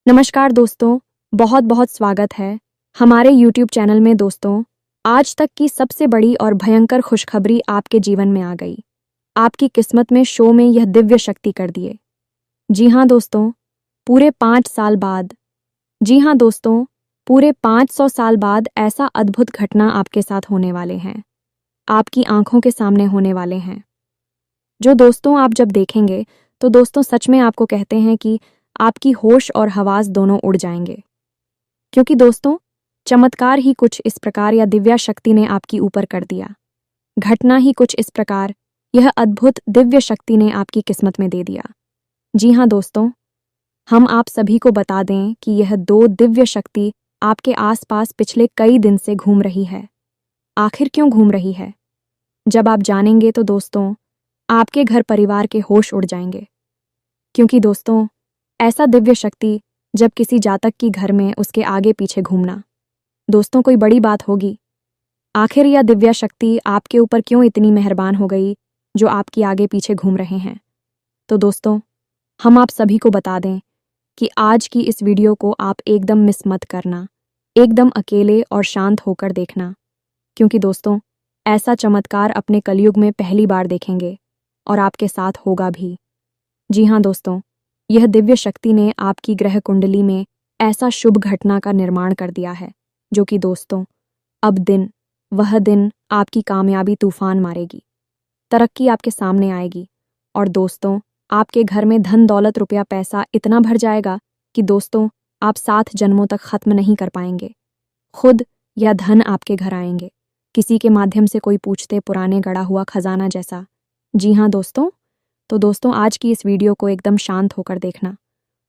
नमस्कार दोस्तों, बहुत बहुत स्वागत है हमारे YouTube चैनल में। दोस्तों, आज तक की सबसे बड़ी और भयंकर खुशखबरी आपके जीवन में आ गई। आपकी किस्मत में शो में यह दिव्य शक्ति कर दिए। जी हाँ दोस्तों, पूरे 5 साल बाद, जी हाँ दोस्तों, पूरे 500 साल बाद ऐसा अद्भुत घटना आपके साथ होने वाले हैं, आपकी आंखों के सामने होने वाले हैं। जो दोस्तों आप जब देखेंगे तो दोस्तों सच में आपको कहते हैं कि आपकी होश और हवास दोनों उड़ जाएंगे। क्योंकि दोस्तों, चमत्कार ही कुछ इस प्रकार या दिव्या शक्ति ने आपकी ऊपर कर दिया। घटना ही कुछ इस प्रकार यह अद्भुत दिव्य शक्ति ने आपकी किस्मत में दे दिया। जी हाँ दोस्तों, हम आप सभी को बता दें कि यह दो दिव्य शक्ति आपके आसपास पिछले कई दिन से घूम रही है। आखिर क्यों घूम रही है? जब आप जानेंगे तो दोस्तों, आपके घर परिवार के होश उड़ जाएंगे। क्योंकि दोस्तों, ऐसा दिव्य शक्ति जब किसी जातक की घर में उसके आगे पीछे घूमना, दोस्तों कोई बड़ी बात होगी। आखिर यह दिव्या शक्ति आपके ऊपर क्यों इतनी मेहरबान हो गई जो आपकी आगे पीछे घूम रहे हैं? तो दोस्तों, हम आप सभी को बता दें कि आज की इस वीडियो को आप एकदम मिस मत करना, एकदम अकेले और शांत होकर देखना। क्योंकि दोस्तों, ऐसा चमत्कार अपने कलयुग में पहली बार देखेंगे और आपके साथ होगा भी। जी हाँ दोस्तों, यह दिव्य शक्ति ने आपकी ग्रह कुंडली में ऐसा शुभ घटना का निर्माण कर दिया है जो कि दोस्तों, अब वह दिन आपकी कामयाबी तूफान मारेगी, तरक्की आपके सामने आएगी और दोस्तों, आपके घर में धन दौलत रुपया पैसा इतना भर जाएगा कि दोस्तों, आप 7 जन्मों तक खत्म नहीं कर पाएंगे। खुद या धन आपके घर आएंगे, किसी के माध्यम से कोई पूछते पुराने गड़ा हुआ खजाना जैसा। जी हाँ दोस्तों, तो दोस्तों आज की इस वीडियो को एकदम शांत होकर देखना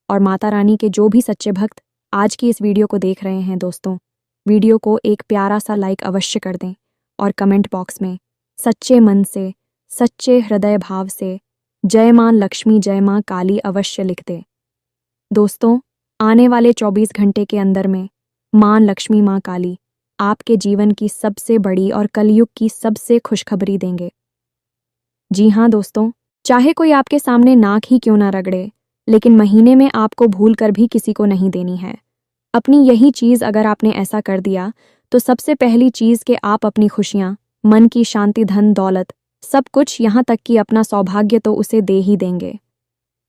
और माता रानी के जो भी सच्चे भक्त आज की इस वीडियो को देख रहे हैं दोस्तों, वीडियो को एक प्यारा सा लाइक अवश्य कर दें और कमेंट बॉक्स में सच्चे मन से, सच्चे हृदय भाव से जय मां लक्ष्मी, जय मां काली अवश्य लिख दें। दोस्तों, आने वाले 24 घंटे के अंदर में मां लक्ष्मी, मां काली आपके जीवन की सबसे बड़ी और कलयुग की सबसे खुशखबरी देंगे। जी हाँ दोस्तों, चाहे कोई आपके सामने नाक ही क्यों ना रगड़े, लेकिन महीने में आपको भूल कर भी किसी को नहीं देनी है। अपनी यही चीज़ अगर आपने ऐसा कर दिया तो सबसे पहली चीज़ कि आप अपनी खुशियाँ, मन की शांति, धन दौलत, सब कुछ, यहाँ तक कि अपना सौभाग्य तो उसे दे ही देंगे।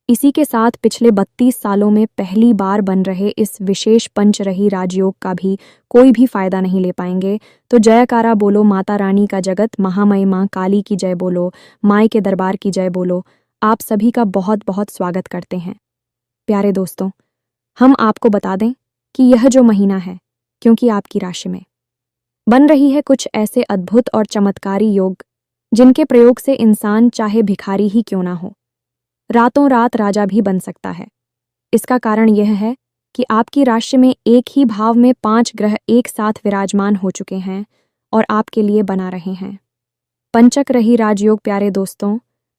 इसी के साथ पिछले 32 सालों में पहली बार बन रहे इस विशेष पंचरही राजयोग का भी कोई भी फायदा नहीं ले पाएंगे। तो जयकारा बोलो, माता रानी का जगत महामयी माँ काली की जय बोलो, माई के दरबार की जय बोलो। आप सभी का बहुत बहुत स्वागत करते हैं। प्यारे दोस्तों, हम आपको बता दें कि यह जो महीना है, क्योंकि आपकी राशि में बन रही है कुछ ऐसे अद्भुत और चमत्कारी योग जिनके प्रयोग से इंसान चाहे भिखारी ही क्यों ना हो, रातों रात राजा भी बन सकता है। इसका कारण यह है कि आपकी राशि में एक ही भाव में 5 ग्रह एक साथ विराजमान हो चुके हैं और आपके लिए बना रहे हैं। पंचक-रही राजयोग प्यारे दोस्तों,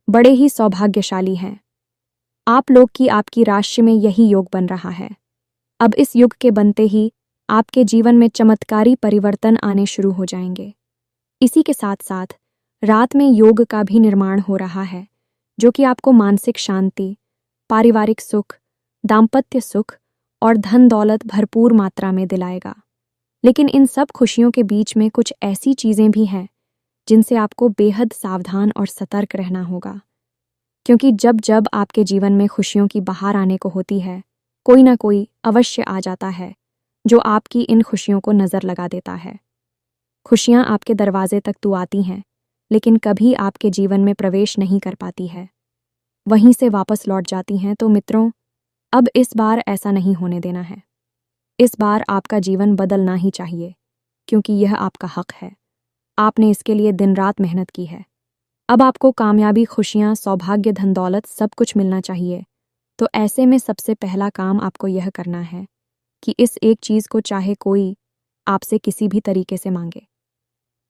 बड़े ही सौभाग्यशाली हैं। आप लोग की आपकी राशि में यही योग बन रहा है। अब इस युग के बनते ही आपके जीवन में चमत्कारी परिवर्तन आने शुरू हो जाएंगे। इसी के साथ साथ रात में योग का भी निर्माण हो रहा है जो कि आपको मानसिक शांति, पारिवारिक सुख, दाम्पत्य सुख और धन दौलत भरपूर मात्रा में दिलाएगा। लेकिन इन सब खुशियों के बीच में कुछ ऐसी चीज़ें भी हैं जिनसे आपको बेहद सावधान और सतर्क रहना होगा। क्योंकि जब जब आपके जीवन में खुशियों की बहार आने को होती है, कोई ना कोई अवश्य आ जाता है जो आपकी इन खुशियों को नज़र लगा देता है। खुशियाँ आपके दरवाजे तक तो आती हैं, लेकिन कभी आपके जीवन में प्रवेश नहीं कर पाती है, वहीं से वापस लौट जाती हैं। तो मित्रों, अब इस बार ऐसा नहीं होने देना है। इस बार आपका जीवन बदलना ही चाहिए, क्योंकि यह आपका हक है। आपने इसके लिए दिन रात मेहनत की है। अब आपको कामयाबी, खुशियाँ, सौभाग्य, धन दौलत सब कुछ मिलना चाहिए। तो ऐसे में सबसे पहला काम आपको यह करना है कि इस एक चीज़ को चाहे कोई आपसे किसी भी तरीके से मांगे,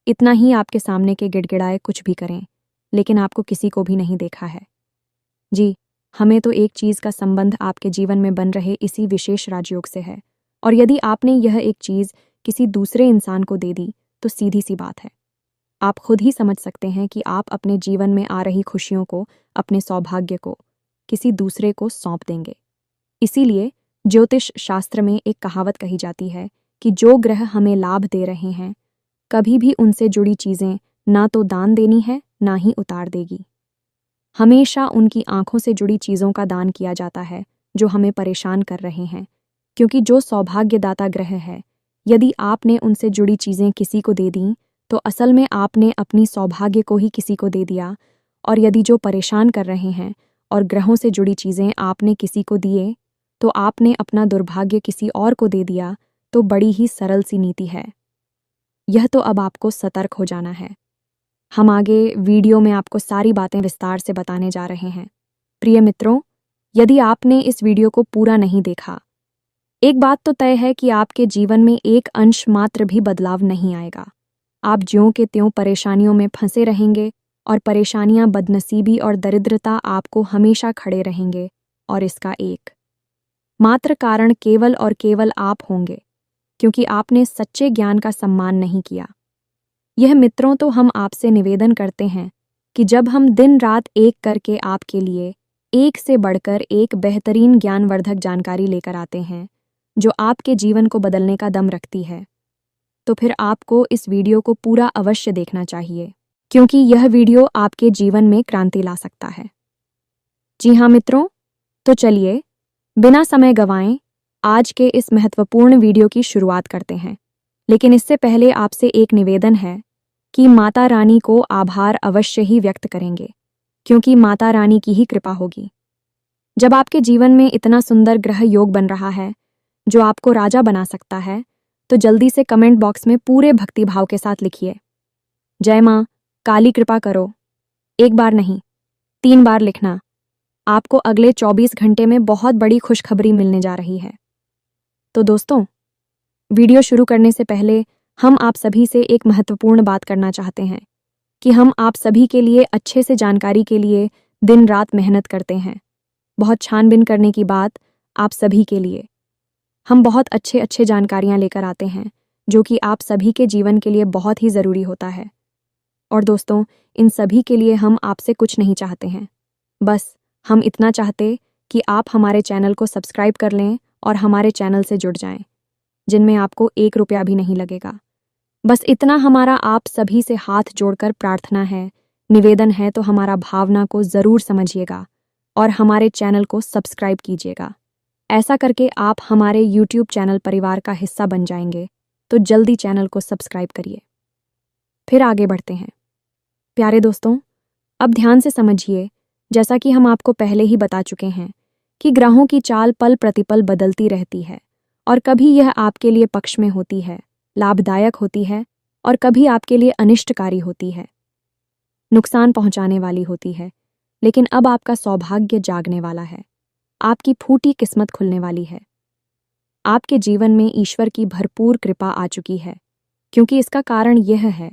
इतना ही आपके सामने के गिड़गिड़ाए कुछ भी करें, लेकिन आपको किसी को भी नहीं देखा है। जी, हमें तो एक चीज़ का संबंध आपके जीवन में बन रहे इसी विशेष राजयोग से है, और यदि आपने यह एक चीज़ किसी दूसरे इंसान को दे दी तो सीधी सी बात है, आप खुद ही समझ सकते हैं कि आप अपने जीवन में आ रही खुशियों को, अपने सौभाग्य को किसी दूसरे को सौंप देंगे। इसीलिए ज्योतिष शास्त्र में एक कहावत कही जाती है कि जो ग्रह हमें लाभ दे रहे हैं, कभी भी उनसे जुड़ी चीज़ें ना तो दान देनी है ना ही उतार देगी। हमेशा उनकी आंखों से जुड़ी चीज़ों का दान किया जाता है जो हमें परेशान कर रहे हैं, क्योंकि जो सौभाग्यदाता ग्रह है, यदि आपने उनसे जुड़ी चीज़ें किसी को दे दी तो असल में आपने अपनी सौभाग्य को ही किसी को दे दिया। और यदि जो परेशान कर रहे हैं और ग्रहों से जुड़ी चीज़ें आपने किसी को दिए तो आपने अपना दुर्भाग्य किसी और को दे दिया। तो बड़ी ही सरल सी नीति है यह, तो अब आपको सतर्क हो जाना है। हम आगे वीडियो में आपको सारी बातें विस्तार से बताने जा रहे हैं। प्रिय मित्रों, यदि आपने इस वीडियो को पूरा नहीं देखा, एक बात तो तय है कि आपके जीवन में एक अंश मात्र भी बदलाव नहीं आएगा। आप ज्यों के त्यों परेशानियों में फंसे रहेंगे और परेशानियां, बदनसीबी और दरिद्रता आपको हमेशा खड़े रहेंगे। और इसका एक मात्र कारण केवल और केवल आप होंगे, क्योंकि आपने सच्चे ज्ञान का सम्मान नहीं किया। यह मित्रों, तो हम आपसे निवेदन करते हैं कि जब हम दिन रात एक करके आपके लिए एक से बढ़कर एक बेहतरीन ज्ञानवर्धक जानकारी लेकर आते हैं जो आपके जीवन को बदलने का दम रखती है, तो फिर आपको इस वीडियो को पूरा अवश्य देखना चाहिए, क्योंकि यह वीडियो आपके जीवन में क्रांति ला सकता है। जी हाँ मित्रों, तो चलिए बिना समय गंवाएं आज के इस महत्वपूर्ण वीडियो की शुरुआत करते हैं। लेकिन इससे पहले आपसे एक निवेदन है कि माता रानी को आभार अवश्य ही व्यक्त करेंगे, क्योंकि माता रानी की ही कृपा होगी। जब आपके जीवन में इतना सुंदर ग्रह योग बन रहा है जो आपको राजा बना सकता है, तो जल्दी से कमेंट बॉक्स में पूरे भक्तिभाव के साथ लिखिए, जय माँ काली कृपा करो। एक बार नहीं, 3 बार लिखना। आपको अगले 24 घंटे में बहुत बड़ी खुशखबरी मिलने जा रही है। तो दोस्तों, वीडियो शुरू करने से पहले हम आप सभी से एक महत्वपूर्ण बात करना चाहते हैं कि हम आप सभी के लिए अच्छे से जानकारी के लिए दिन रात मेहनत करते हैं। बहुत छानबीन करने की बात आप सभी के लिए। हम बहुत अच्छे जानकारियां लेकर आते हैं जो कि आप सभी के जीवन के लिए बहुत ही ज़रूरी होता है। और दोस्तों, इन सभी के लिए हम आपसे कुछ नहीं चाहते हैं, बस हम इतना चाहते कि आप हमारे चैनल को सब्सक्राइब कर लें और हमारे चैनल से जुड़ जाएं, जिनमें आपको 1 रुपया भी नहीं लगेगा। बस इतना हमारा आप सभी से हाथ जोड़कर प्रार्थना है, निवेदन है, तो हमारा भावना को ज़रूर समझिएगा और हमारे चैनल को सब्सक्राइब कीजिएगा। ऐसा करके आप हमारे YouTube चैनल परिवार का हिस्सा बन जाएंगे, तो जल्दी चैनल को सब्सक्राइब करिए। फिर आगे बढ़ते हैं। प्यारे दोस्तों, अब ध्यान से समझिए, जैसा कि हम आपको पहले ही बता चुके हैं कि ग्रहों की चाल पल प्रतिपल बदलती रहती है और कभी यह आपके लिए पक्ष में होती है, लाभदायक होती है, और कभी आपके लिए अनिष्टकारी होती है, नुकसान पहुंचाने वाली होती है। लेकिन अब आपका सौभाग्य जागने वाला है, आपकी फूटी किस्मत खुलने वाली है। आपके जीवन में ईश्वर की भरपूर कृपा आ चुकी है, क्योंकि इसका कारण यह है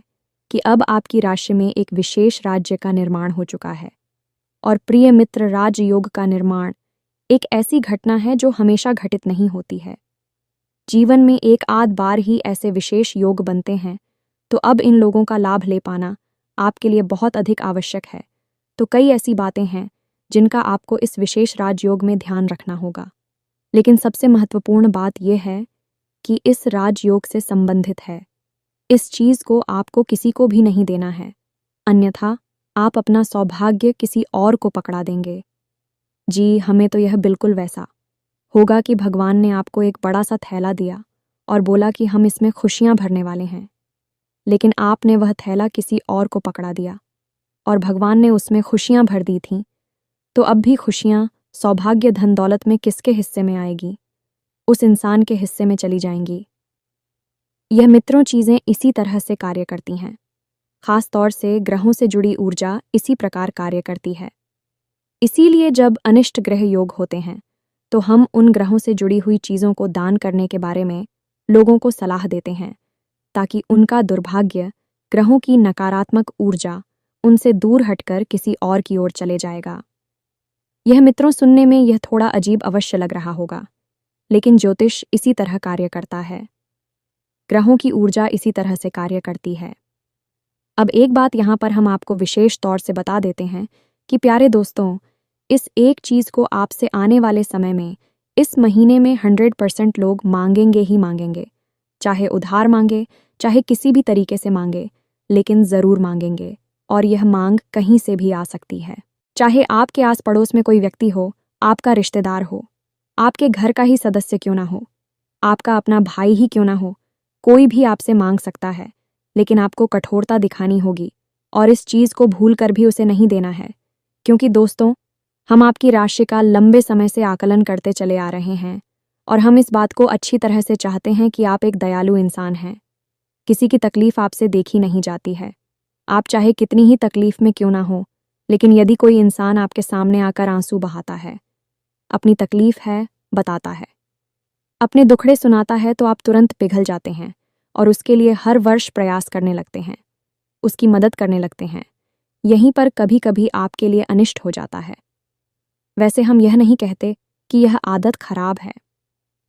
कि अब आपकी राशि में एक विशेष राज्य का निर्माण हो चुका है। और प्रिय मित्र, राजयोग का निर्माण एक ऐसी घटना है जो हमेशा घटित नहीं होती है। जीवन में एक आध बार ही ऐसे विशेष योग बनते हैं, तो अब इन लोगों का लाभ ले पाना आपके लिए बहुत अधिक आवश्यक है। तो कई ऐसी बातें हैं जिनका आपको इस विशेष राजयोग में ध्यान रखना होगा। लेकिन सबसे महत्वपूर्ण बात यह है कि इस राजयोग से संबंधित है, इस चीज़ को आपको किसी को भी नहीं देना है, अन्यथा आप अपना सौभाग्य किसी और को पकड़ा देंगे। जी, हमें तो यह बिल्कुल वैसा होगा कि भगवान ने आपको एक बड़ा सा थैला दिया और बोला कि हम इसमें खुशियां भरने वाले हैं, लेकिन आपने वह थैला किसी और को पकड़ा दिया और भगवान ने उसमें खुशियां भर दी थीं। तो अब भी खुशियां, सौभाग्य, धन दौलत में किसके हिस्से में आएगी? उस इंसान के हिस्से में चली जाएंगी। यह मित्रों, चीज़ें इसी तरह से कार्य करती हैं। खास तौर से ग्रहों से जुड़ी ऊर्जा इसी प्रकार कार्य करती है। इसीलिए जब अनिष्ट ग्रह योग होते हैं तो हम उन ग्रहों से जुड़ी हुई चीज़ों को दान करने के बारे में लोगों को सलाह देते हैं, ताकि उनका दुर्भाग्य, ग्रहों की नकारात्मक ऊर्जा उनसे दूर हटकर किसी और की ओर चले जाएगा। यह मित्रों, सुनने में यह थोड़ा अजीब अवश्य लग रहा होगा, लेकिन ज्योतिष इसी तरह कार्य करता है। ग्रहों की ऊर्जा इसी तरह से कार्य करती है। अब एक बात यहाँ पर हम आपको विशेष तौर से बता देते हैं कि प्यारे दोस्तों, इस एक चीज़ को आपसे आने वाले समय में इस महीने में 100% लोग मांगेंगे ही मांगेंगे, चाहे उधार मांगे, चाहे किसी भी तरीके से मांगे, लेकिन ज़रूर मांगेंगे। और यह मांग कहीं से भी आ सकती है, चाहे आपके आस पड़ोस में कोई व्यक्ति हो, आपका रिश्तेदार हो, आपके घर का ही सदस्य क्यों ना हो, आपका अपना भाई ही क्यों ना हो, कोई भी आपसे मांग सकता है। लेकिन आपको कठोरता दिखानी होगी और इस चीज़ को भूल कर भी उसे नहीं देना है, क्योंकि दोस्तों, हम आपकी राशि का लंबे समय से आकलन करते चले आ रहे हैं और हम इस बात को अच्छी तरह से चाहते हैं कि आप एक दयालु इंसान हैं। किसी की तकलीफ आपसे देखी नहीं जाती है, आप चाहे कितनी ही तकलीफ में क्यों ना हो, लेकिन यदि कोई इंसान आपके सामने आकर आंसू बहाता है, अपनी तकलीफ है बताता है, अपने दुखड़े सुनाता है, तो आप तुरंत पिघल जाते हैं और उसके लिए हर वर्ष प्रयास करने लगते हैं, उसकी मदद करने लगते हैं। यहीं पर कभी कभी आपके लिए अनिष्ट हो जाता है। वैसे हम यह नहीं कहते कि यह आदत खराब है,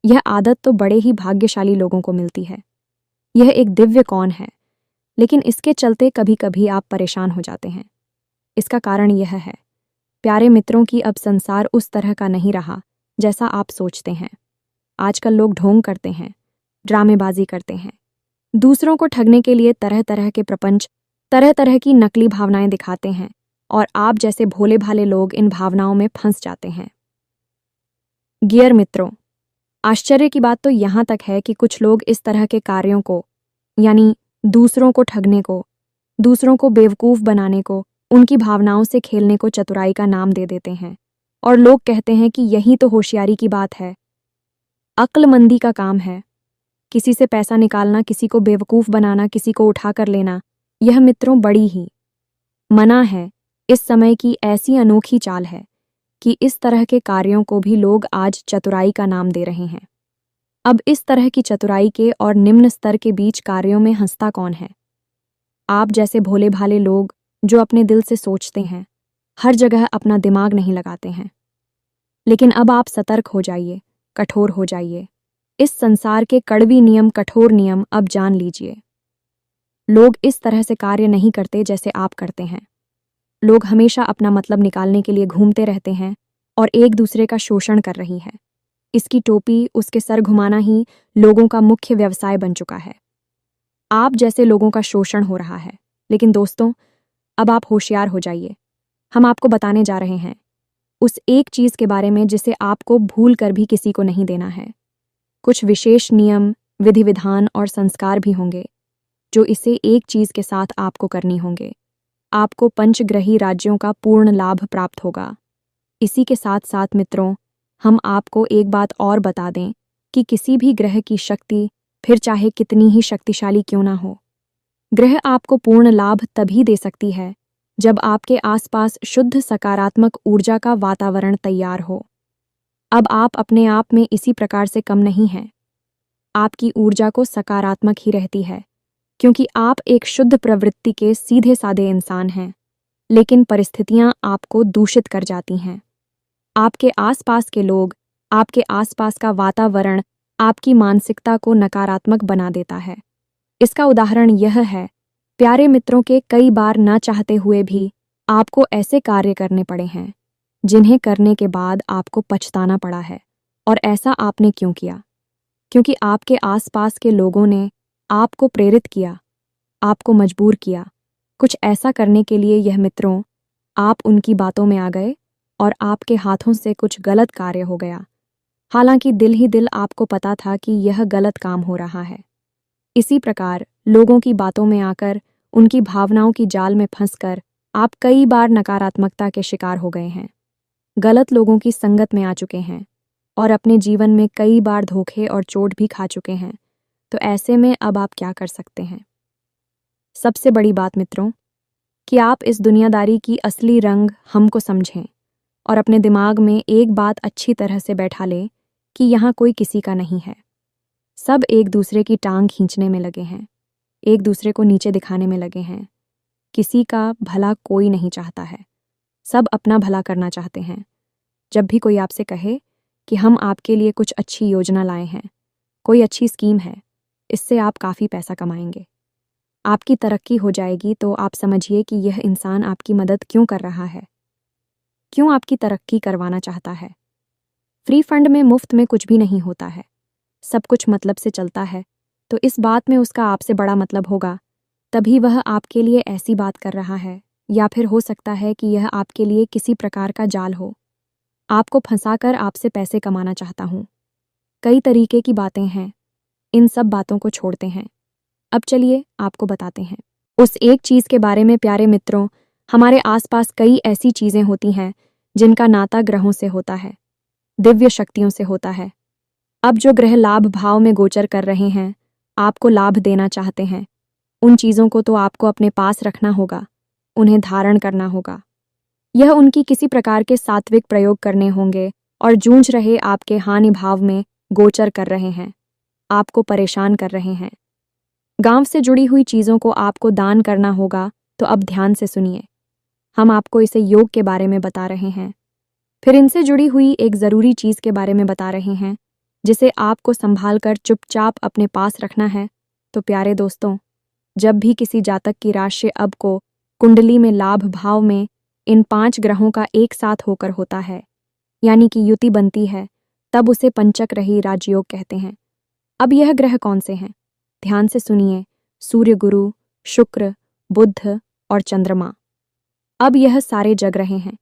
यह आदत तो बड़े ही भाग्यशाली लोगों को मिलती है, यह एक दिव्य कौन है, लेकिन इसके चलते कभी कभी आप परेशान हो जाते हैं। इसका कारण यह है, प्यारे मित्रों, की अब संसार उस तरह का नहीं रहा जैसा आप सोचते हैं। आजकल लोग ढोंग करते हैं, ड्रामेबाजी करते हैं, दूसरों को ठगने के लिए तरह तरह के प्रपंच, तरह तरह की नकली भावनाएं दिखाते हैं और आप जैसे भोले भाले लोग इन भावनाओं में फंस जाते हैं। गियर मित्रों, आश्चर्य की बात तो यहाँ तक है कि कुछ लोग इस तरह के कार्यों को, यानी दूसरों को ठगने को, दूसरों को बेवकूफ़ बनाने को, उनकी भावनाओं से खेलने को चतुराई का नाम दे देते हैं और लोग कहते हैं कि यही तो होशियारी की बात है, अक्लमंदी का काम है। किसी से पैसा निकालना, किसी को बेवकूफ़ बनाना, किसी को उठा कर लेना, यह मित्रों बड़ी ही मना है। इस समय की ऐसी अनोखी चाल है कि इस तरह के कार्यों को भी लोग आज चतुराई का नाम दे रहे हैं। अब इस तरह की चतुराई के और निम्न स्तर के बीच कार्यों में हंसता कौन है? आप जैसे भोले भाले लोग जो अपने दिल से सोचते हैं, हर जगह अपना दिमाग नहीं लगाते हैं। लेकिन अब आप सतर्क हो जाइए, कठोर हो जाइए। इस संसार के कड़वी नियम, कठोर नियम अब जान लीजिए। लोग इस तरह से कार्य नहीं करते जैसे आप करते हैं। लोग हमेशा अपना मतलब निकालने के लिए घूमते रहते हैं और एक दूसरे का शोषण कर रही है। इसकी टोपी, उसके सर घुमाना ही लोगों का मुख्य व्यवसाय बन चुका है। आप जैसे लोगों का शोषण हो रहा है। लेकिन दोस्तों, अब आप होशियार हो जाइए। हम आपको बताने जा रहे हैं उस एक चीज़ के बारे में जिसे आपको भूल कर भी किसी को नहीं देना है। कुछ विशेष नियम, विधि विधान और संस्कार भी होंगे जो इसे एक चीज़ के साथ आपको करनी होंगे। आपको पंचग्रही राज्यों का पूर्ण लाभ प्राप्त होगा। इसी के साथ साथ मित्रों, हम आपको एक बात और बता दें कि किसी भी ग्रह की शक्ति, फिर चाहे कितनी ही शक्तिशाली क्यों ना हो, ग्रह आपको पूर्ण लाभ तभी दे सकती है जब आपके आसपास शुद्ध सकारात्मक ऊर्जा का वातावरण तैयार हो। अब आप अपने आप में इसी प्रकार से कम नहीं हैं। आपकी ऊर्जा को सकारात्मक ही रहती है, क्योंकि आप एक शुद्ध प्रवृत्ति के सीधे साधे इंसान हैं। लेकिन परिस्थितियां आपको दूषित कर जाती हैं। आपके आसपास के लोग, आपके आसपास का वातावरण आपकी मानसिकता को नकारात्मक बना देता है। इसका उदाहरण यह है, प्यारे मित्रों, के कई बार ना चाहते हुए भी आपको ऐसे कार्य करने पड़े हैं जिन्हें करने के बाद आपको पछताना पड़ा है। और ऐसा आपने क्यों किया? क्योंकि आपके आसपास के लोगों ने आपको प्रेरित किया, आपको मजबूर किया कुछ ऐसा करने के लिए। यह मित्रों, आप उनकी बातों में आ गए और आपके हाथों से कुछ गलत कार्य हो गया। हालांकि दिल ही दिल आपको पता था कि यह गलत काम हो रहा है। इसी प्रकार लोगों की बातों में आकर, उनकी भावनाओं की जाल में फंसकर आप कई बार नकारात्मकता के शिकार हो गए हैं, गलत लोगों की संगत में आ चुके हैं और अपने जीवन में कई बार धोखे और चोट भी खा चुके हैं। तो ऐसे में अब आप क्या कर सकते हैं? सबसे बड़ी बात मित्रों, कि आप इस दुनियादारी की असली रंग हमको समझें और अपने दिमाग में एक बात अच्छी तरह से बैठा लें कि यहाँ कोई किसी का नहीं है। सब एक दूसरे की टांग खींचने में लगे हैं, एक दूसरे को नीचे दिखाने में लगे हैं। किसी का भला कोई नहीं चाहता है, सब अपना भला करना चाहते हैं। जब भी कोई आपसे कहे कि हम आपके लिए कुछ अच्छी योजना लाए हैं, कोई अच्छी स्कीम है, इससे आप काफ़ी पैसा कमाएंगे, आपकी तरक्की हो जाएगी, तो आप समझिए कि यह इंसान आपकी मदद क्यों कर रहा है, क्यों आपकी तरक्की करवाना चाहता है। फ्री फंड में मुफ्त में कुछ भी नहीं होता है, सब कुछ मतलब से चलता है। तो इस बात में उसका आपसे बड़ा मतलब होगा, तभी वह आपके लिए ऐसी बात कर रहा है। या फिर हो सकता है कि यह आपके लिए किसी प्रकार का जाल हो, आपको फंसाकर आपसे पैसे कमाना चाहता हूँ। कई तरीके की बातें हैं, इन सब बातों को छोड़ते हैं। अब चलिए आपको बताते हैं उस एक चीज़ के बारे में। प्यारे मित्रों, हमारे आसपास कई ऐसी चीज़ें होती हैं जिनका नाता ग्रहों से होता है, दिव्य शक्तियों से होता है। अब जो ग्रह लाभ भाव में गोचर कर रहे हैं, आपको लाभ देना चाहते हैं, उन चीज़ों को तो आपको अपने पास रखना होगा, उन्हें धारण करना होगा। यह उनकी किसी प्रकार के सात्विक प्रयोग करने होंगे और जूझ रहे आपके हानि भाव में गोचर कर रहे हैं, आपको परेशान कर रहे हैं। गांव से जुड़ी हुई चीज़ों को आपको दान करना होगा। तो अब ध्यान से सुनिए, हम आपको इसे योग के बारे में बता रहे हैं, फिर इनसे जुड़ी हुई एक ज़रूरी चीज़ के बारे में बता रहे हैं जिसे आपको संभाल कर चुपचाप अपने पास रखना है। तो प्यारे दोस्तों, जब भी किसी जातक की राशि अब को कुंडली में लाभ भाव में इन 5 ग्रहों का एक साथ होकर होता है, यानी कि युति बनती है, तब उसे पंचग्रही राजयोग कहते हैं। अब यह ग्रह कौन से हैं? ध्यान से सुनिए, सूर्य, गुरु, शुक्र, बुध और चंद्रमा। अब यह सारे जग रहे हैं।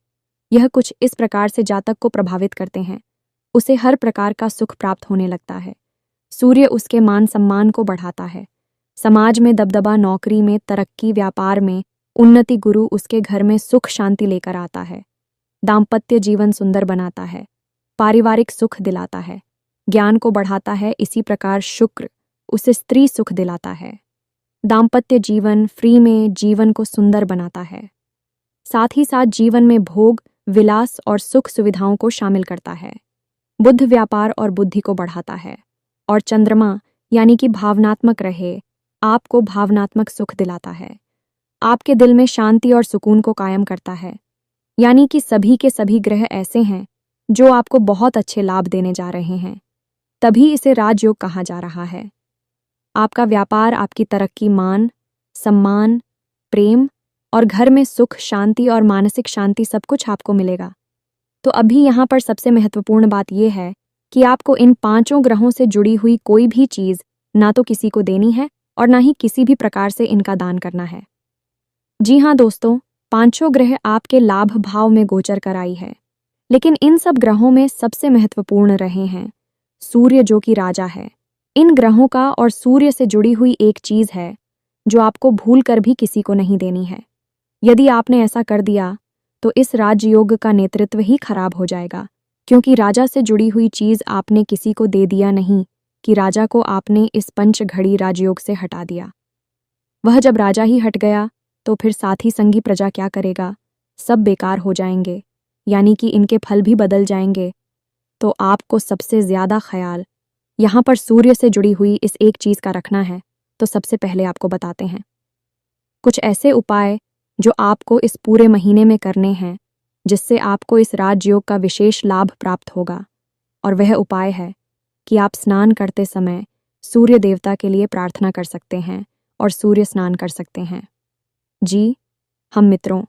यह कुछ इस प्रकार से जातक को प्रभावित करते हैं, उसे हर प्रकार का सुख प्राप्त होने लगता है। सूर्य उसके मान सम्मान को बढ़ाता है, समाज में दबदबा, नौकरी में तरक्की, व्यापार में उन्नति। गुरु उसके घर में सुख शांति लेकर आता है, दाम्पत्य जीवन सुंदर बनाता है, पारिवारिक सुख दिलाता है, ज्ञान को बढ़ाता है। इसी प्रकार शुक्र उसे स्त्री सुख दिलाता है, दाम्पत्य जीवन फ्री में जीवन को सुंदर बनाता है, साथ ही साथ जीवन में भोग, विलास और सुख सुविधाओं को शामिल करता है। बुध व्यापार और बुद्धि को बढ़ाता है, और चंद्रमा यानी कि भावनात्मक रहे, आपको भावनात्मक सुख दिलाता है, आपके दिल में शांति और सुकून को कायम करता है। यानी कि सभी के सभी ग्रह ऐसे हैं जो आपको बहुत अच्छे लाभ देने जा रहे हैं, तभी इसे राजयोग कहा जा रहा है। आपका व्यापार, आपकी तरक्की, मान सम्मान, प्रेम और घर में सुख शांति और मानसिक शांति, सब कुछ आपको मिलेगा। तो अभी यहाँ पर सबसे महत्वपूर्ण बात यह है कि आपको इन 5 ग्रहों से जुड़ी हुई कोई भी चीज़ ना तो किसी को देनी है और ना ही किसी भी प्रकार से इनका दान करना है। जी हाँ दोस्तों, 5 ग्रह आपके लाभ भाव में गोचर कर आई है, लेकिन इन सब ग्रहों में सबसे महत्वपूर्ण रहे हैं सूर्य, जो कि राजा है। इन ग्रहों का और सूर्य से जुड़ी हुई एक चीज़ है जो आपको भूल कर भी किसी को नहीं देनी है। यदि आपने ऐसा कर दिया तो इस राजयोग का नेतृत्व ही खराब हो जाएगा, क्योंकि राजा से जुड़ी हुई चीज़ आपने किसी को दे दिया नहीं कि राजा को आपने इस पंच घड़ी राजयोग से हटा दिया। वह जब राजा ही हट गया तो फिर साथी संगी प्रजा क्या करेगा? सब बेकार हो जाएंगे, यानी कि इनके फल भी बदल जाएंगे। तो आपको सबसे ज़्यादा ख्याल यहाँ पर सूर्य से जुड़ी हुई इस एक चीज़ का रखना है। तो सबसे पहले आपको बताते हैं कुछ ऐसे उपाय जो आपको इस पूरे महीने में करने हैं, जिससे आपको इस राजयोग का विशेष लाभ प्राप्त होगा। और वह उपाय है कि आप स्नान करते समय सूर्य देवता के लिए प्रार्थना कर सकते हैं और सूर्य स्नान कर सकते हैं। जी हम मित्रों,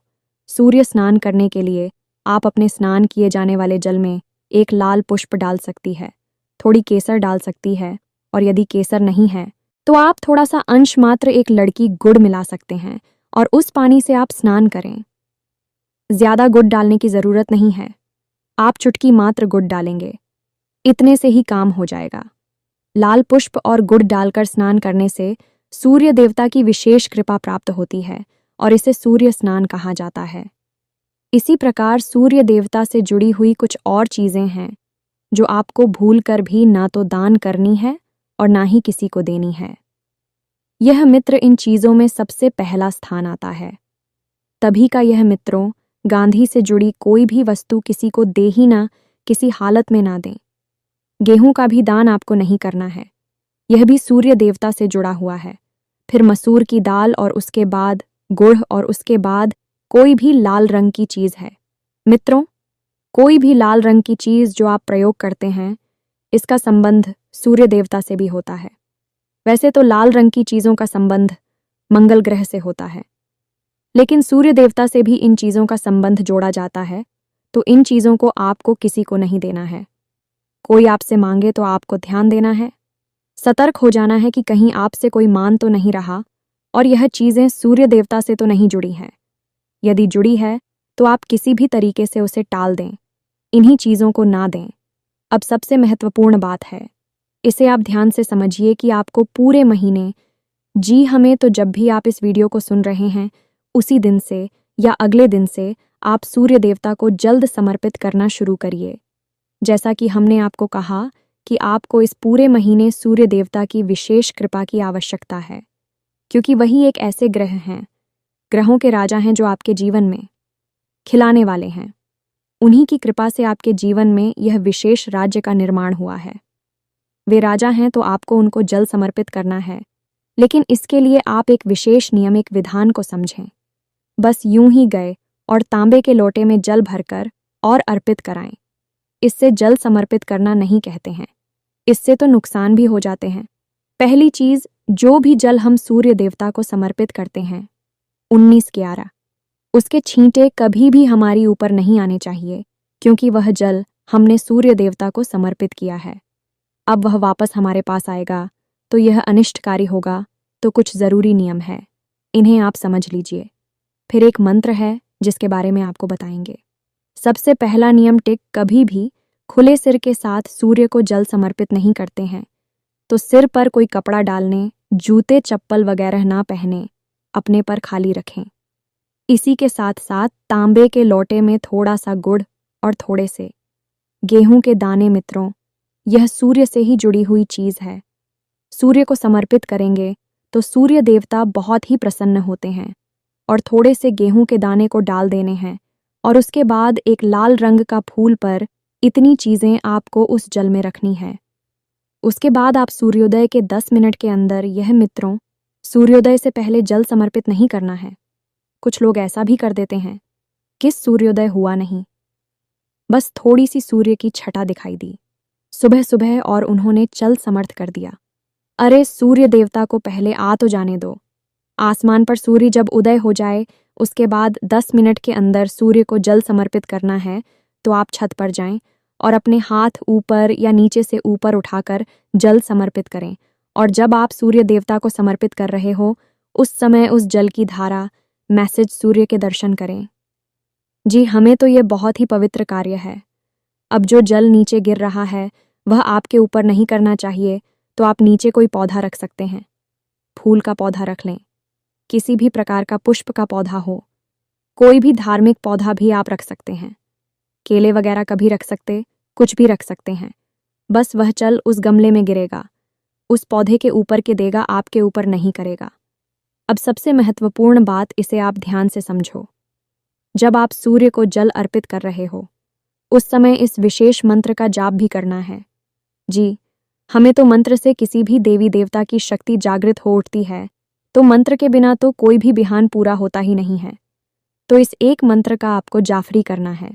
सूर्य स्नान करने के लिए आप अपने स्नान किए जाने वाले जल में एक लाल पुष्प डाल सकती है, थोड़ी केसर डाल सकती है, और यदि केसर नहीं है तो आप थोड़ा सा अंश मात्र एक लड़की गुड़ मिला सकते हैं और उस पानी से आप स्नान करें। ज़्यादा गुड़ डालने की ज़रूरत नहीं है, आप चुटकी मात्र गुड़ डालेंगे, इतने से ही काम हो जाएगा। लाल पुष्प और गुड़ डालकर स्नान करने से सूर्य देवता की विशेष कृपा प्राप्त होती है और इसे सूर्य स्नान कहा जाता है। इसी प्रकार सूर्य देवता से जुड़ी हुई कुछ और चीज़ें हैं जो आपको भूल कर भी ना तो दान करनी है और ना ही किसी को देनी है। यह मित्र इन चीज़ों में सबसे पहला स्थान आता है। तभी का यह मित्रों, गांधी से जुड़ी कोई भी वस्तु किसी को दे ही ना, किसी हालत में ना दें। गेहूं का भी दान आपको नहीं करना है, यह भी सूर्य देवता से जुड़ा हुआ है। फिर मसूर की दाल और उसके बाद गुड़ और उसके बाद कोई भी लाल रंग की चीज़ है। मित्रों, कोई भी लाल रंग की चीज़ जो आप प्रयोग करते हैं, इसका संबंध सूर्य देवता से भी होता है। वैसे तो लाल रंग की चीज़ों का संबंध मंगल ग्रह से होता है, लेकिन सूर्य देवता से भी इन चीज़ों का संबंध जोड़ा जाता है, तो इन चीज़ों को आपको किसी को नहीं देना है। कोई आपसे मांगे तो आपको ध्यान देना है। सतर्क हो जाना है कि कहीं आपसे कोई मान तो नहीं रहा और यह चीज़ें सूर्य देवता से तो नहीं जुड़ी हैं। यदि जुड़ी है तो आप किसी भी तरीके से उसे टाल दें, इन्हीं चीज़ों को ना दें। अब सबसे महत्वपूर्ण बात है, इसे आप ध्यान से समझिए कि आपको पूरे महीने, जी हमें तो जब भी आप इस वीडियो को सुन रहे हैं उसी दिन से या अगले दिन से आप सूर्य देवता को जल्द समर्पित करना शुरू करिए। जैसा कि हमने आपको कहा कि आपको इस पूरे महीने सूर्य देवता की विशेष कृपा की आवश्यकता है, क्योंकि वही एक ऐसे ग्रह हैं, ग्रहों के राजा हैं जो आपके जीवन में खिलाने वाले हैं। उन्हीं की कृपा से आपके जीवन में यह विशेष राज्य का निर्माण हुआ है। वे राजा हैं तो आपको उनको जल समर्पित करना है, लेकिन इसके लिए आप एक विशेष नियम, एक विधान को समझें। बस यूं ही गए और तांबे के लोटे में जल भरकर और अर्पित कराएं। इससे जल समर्पित करना नहीं कहते हैं, इससे तो नुकसान भी हो जाते हैं। पहली चीज, जो भी जल हम सूर्य देवता को समर्पित करते हैं 19/11, उसके छींटे कभी भी हमारी ऊपर नहीं आने चाहिए, क्योंकि वह जल हमने सूर्य देवता को समर्पित किया है। अब वह वापस हमारे पास आएगा तो यह अनिष्टकारी होगा, तो कुछ जरूरी नियम है, इन्हें आप समझ लीजिए। फिर एक मंत्र है जिसके बारे में आपको बताएंगे। सबसे पहला नियम टिक, कभी भी खुले सिर के साथ सूर्य को जल समर्पित नहीं करते हैं, तो सिर पर कोई कपड़ा डालने, जूते चप्पल वगैरह ना पहने, अपने पर खाली रखें। इसी के साथ साथ तांबे के लोटे में थोड़ा सा गुड़ और थोड़े से गेहूं के दाने, मित्रों यह सूर्य से ही जुड़ी हुई चीज है। सूर्य को समर्पित करेंगे तो सूर्य देवता बहुत ही प्रसन्न होते हैं। और थोड़े से गेहूं के दाने को डाल देने हैं और उसके बाद एक लाल रंग का फूल पर इतनी चीजें आपको उस जल में रखनी है। उसके बाद आप सूर्योदय के 10 मिनट के अंदर, यह मित्रों सूर्योदय से पहले जल समर्पित नहीं करना है। कुछ लोग ऐसा भी कर देते हैं कि सूर्योदय हुआ नहीं, बस थोड़ी सी सूर्य की छटा दिखाई दी सुबह सुबह और उन्होंने चल समर्थ कर दिया। अरे सूर्य देवता को पहले आ तो जाने दो। आसमान पर सूर्य जब उदय हो जाए उसके बाद 10 मिनट के अंदर सूर्य को जल समर्पित करना है, तो आप छत पर जाएं और अपने हाथ ऊपर या नीचे से ऊपर उठाकर जल समर्पित करें। और जब आप सूर्य देवता को समर्पित कर रहे हो उस समय उस जल की धारा, मैसेज सूर्य के दर्शन करें। जी हमें तो ये बहुत ही पवित्र कार्य है। अब जो जल नीचे गिर रहा है वह आपके ऊपर नहीं करना चाहिए, तो आप नीचे कोई पौधा रख सकते हैं। फूल का पौधा रख लें, किसी भी प्रकार का पुष्प का पौधा हो, कोई भी धार्मिक पौधा भी आप रख सकते हैं। केले वगैरह कभी रख सकते, कुछ भी रख सकते हैं। बस वह जल उस गमले में गिरेगा, उस पौधे के ऊपर के देगा, आपके ऊपर नहीं करेगा। अब सबसे महत्वपूर्ण बात, इसे आप ध्यान से समझो। जब आप सूर्य को जल अर्पित कर रहे हो उस समय इस विशेष मंत्र का जाप भी करना है। जी हमें तो मंत्र से किसी भी देवी देवता की शक्ति जागृत हो उठती है, तो मंत्र के बिना तो कोई भी बिहान पूरा होता ही नहीं है। तो इस एक मंत्र का आपको जाफरी करना है।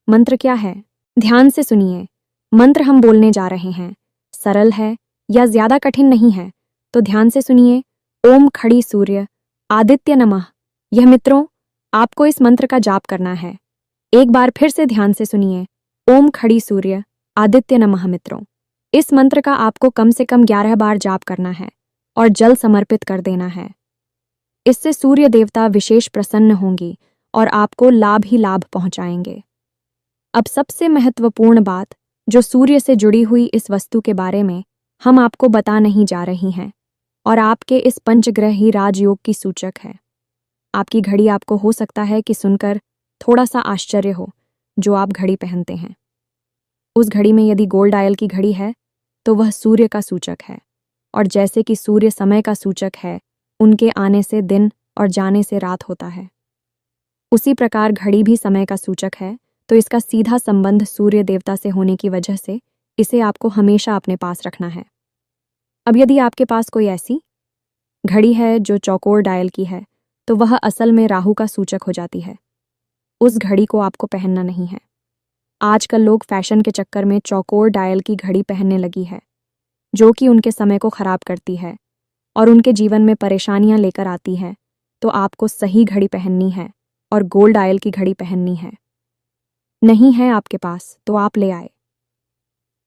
मंत्र क्या है, ध्यान से सुनिए। मंत्र हम बोलने जा रहे हैं, सरल है या ज्यादा कठिन नहीं है, तो ध्यान से सुनिए। ओम खड़ी सूर्य आदित्य नमः। यह मित्रों आपको इस मंत्र का जाप करना है। एक बार फिर से ध्यान से सुनिए। ओम खड़ी सूर्य आदित्य नमः। मित्रों इस मंत्र का आपको कम से कम 11 बार जाप करना है और जल समर्पित कर देना है। इससे सूर्य देवता विशेष प्रसन्न होंगी और आपको लाभ ही लाभ पहुंचाएंगे। अब सबसे महत्वपूर्ण बात, जो सूर्य से जुड़ी हुई इस वस्तु के बारे में हम आपको बता नहीं जा रही हैं, और आपके इस पंचग्रह ही राजयोग की सूचक है। आपकी घड़ी आपको हो सकता है कि सुनकर थोड़ा सा आश्चर्य हो, जो आप घड़ी पहनते हैं। उस घड़ी में यदि गोल्ड डायल की घड़ी है तो वह सूर्य का सूचक है, और जैसे कि सूर्य समय का सूचक है, उनके आने से दिन और जाने से रात होता है, उसी प्रकार घड़ी भी समय का सूचक है। तो इसका सीधा संबंध सूर्य देवता से होने की वजह से इसे आपको हमेशा अपने पास रखना है। अब यदि आपके पास कोई ऐसी घड़ी है जो चौकोर डायल की है, तो वह असल में राहु का सूचक हो जाती है। उस घड़ी को आपको पहनना नहीं है। आजकल लोग फैशन के चक्कर में चौकोर डायल की घड़ी पहनने लगी है, जो कि उनके समय को खराब करती है और उनके जीवन में परेशानियां लेकर आती है। तो आपको सही घड़ी पहननी है और गोल्ड डायल की घड़ी पहननी है। नहीं है आपके पास तो आप ले आए।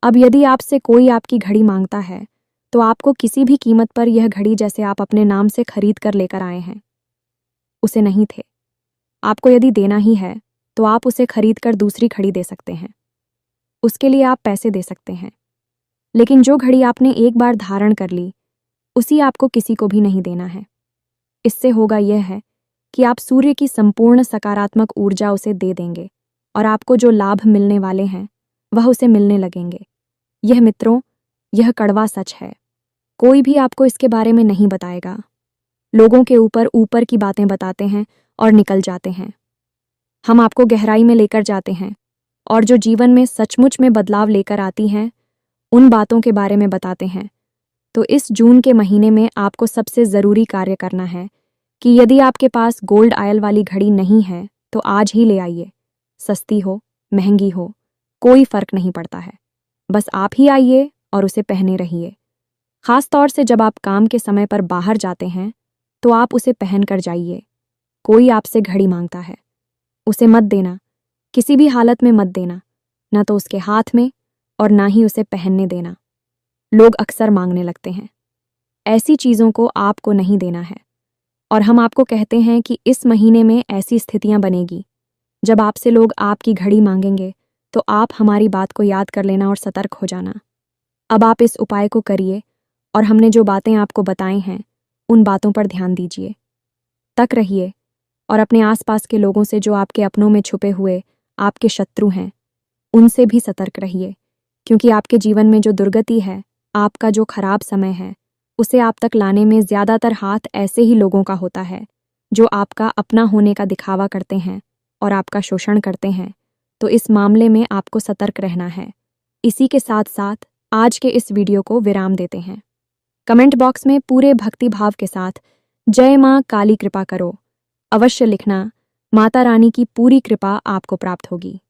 अब यदि आपसे कोई आपकी घड़ी मांगता है तो आपको किसी भी कीमत पर यह घड़ी जैसे आप अपने नाम से खरीद कर लेकर आए हैं उसे नहीं थे। आपको यदि देना ही है तो आप उसे खरीद कर दूसरी घड़ी दे सकते हैं, उसके लिए आप पैसे दे सकते हैं, लेकिन जो घड़ी आपने एक बार धारण कर ली उसी आपको किसी को भी नहीं देना है। इससे होगा यह है कि आप सूर्य की संपूर्ण सकारात्मक ऊर्जा उसे दे देंगे और आपको जो लाभ मिलने वाले हैं वह उसे मिलने लगेंगे। यह मित्रों, यह कड़वा सच है। कोई भी आपको इसके बारे में नहीं बताएगा। लोगों के ऊपर ऊपर की बातें बताते हैं और निकल जाते हैं। हम आपको गहराई में लेकर जाते हैं और जो जीवन में सचमुच में बदलाव लेकर आती हैं उन बातों के बारे में बताते हैं। तो इस जून के महीने में आपको सबसे ज़रूरी कार्य करना है कि यदि आपके पास गोल्ड आयल वाली घड़ी नहीं है तो आज ही ले आइए। सस्ती हो, महंगी हो, कोई फर्क नहीं पड़ता है। बस आप ही आइए और उसे पहने रहिए। खास तौर से जब आप काम के समय पर बाहर जाते हैं तो आप उसे पहन कर जाइए। कोई आपसे घड़ी मांगता है, उसे मत देना, किसी भी हालत में मत देना, ना तो उसके हाथ में और ना ही उसे पहनने देना। लोग अक्सर मांगने लगते हैं। ऐसी चीज़ों को आपको नहीं देना है। और हम आपको कहते हैं कि इस महीने में ऐसी स्थितियां बनेगी जब आपसे लोग आपकी घड़ी मांगेंगे तो आप हमारी बात को याद कर लेना और सतर्क हो जाना। अब आप इस उपाय को करिए और हमने जो बातें आपको बताई हैं उन बातों पर ध्यान दीजिए। तक रहिए और अपने आसपास के लोगों से जो आपके अपनों में छुपे हुए आपके शत्रु हैं उनसे भी सतर्क रहिए, क्योंकि आपके जीवन में जो दुर्गति है, आपका जो खराब समय है, उसे आप तक लाने में ज़्यादातर हाथ ऐसे ही लोगों का होता है जो आपका अपना होने का दिखावा करते हैं और आपका शोषण करते हैं। तो इस मामले में आपको सतर्क रहना है। इसी के साथ साथ आज के इस वीडियो को विराम देते हैं। कमेंट बॉक्स में पूरे भक्ति भाव के साथ जय माँ काली कृपा करो अवश्य लिखना। माता रानी की पूरी कृपा आपको प्राप्त होगी।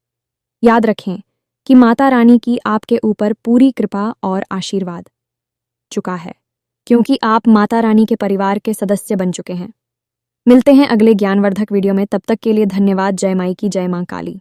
याद रखें कि माता रानी की आपके ऊपर पूरी कृपा और आशीर्वाद चुका है, क्योंकि आप माता रानी के परिवार के सदस्य बन चुके हैं। मिलते हैं अगले ज्ञानवर्धक वीडियो में, तब तक के लिए धन्यवाद। जय माई की जय मां काली।